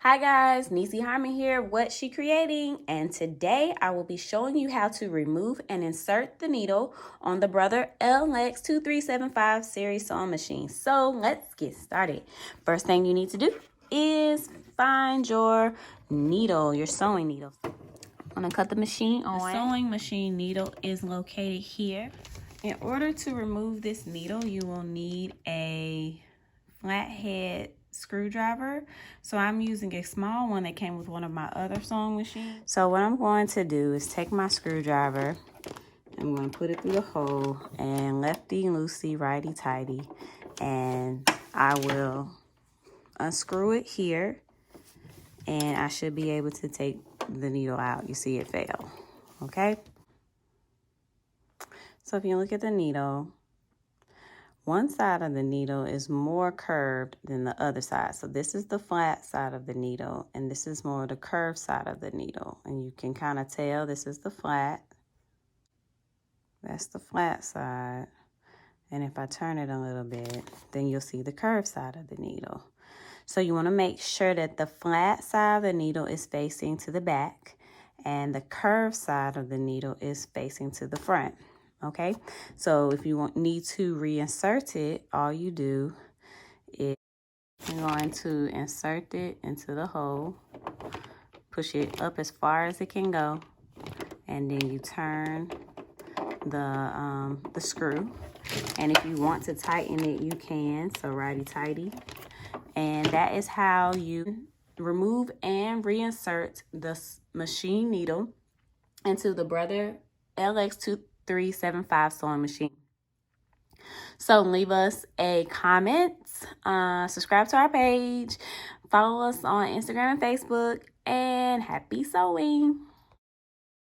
Hi guys, Nisi Harmon here, What She Creating, and today I will be showing you how to remove and insert the needle on the Brother LX2375 series sewing machine. So let's get started. First thing you need to do is find your needle, your sewing needle. I'm gonna cut the machine on. The sewing machine needle is located here. In order to remove this needle, you will need a flathead screwdriver. So I'm using a small one that came with one of my other sewing machines. So what I'm going to do is take my screwdriver, I'm going to put it through the hole, and lefty loosey, righty tighty, and I will unscrew it here, and I should be able to take the needle out. You see it fell, okay? So if you look at the needle, one side of the needle is more curved than the other side. So this is the flat side of the needle, and this is more the curved side of the needle. And you can kind of tell this is the flat. That's the flat side. And if I turn it a little bit, then you'll see the curved side of the needle. So you want to make sure that the flat side of the needle is facing to the back, and the curved side of the needle is facing to the front. Okay, so if you need to reinsert it, all you do is you're going to insert it into the hole, push it up as far as it can go, and then you turn the screw. And if you want to tighten it, you can, so righty-tighty. And that is how you remove and reinsert the machine needle into the Brother LX2375 sewing machine. So leave us a comment, subscribe to our page, follow us on Instagram and Facebook, and happy sewing.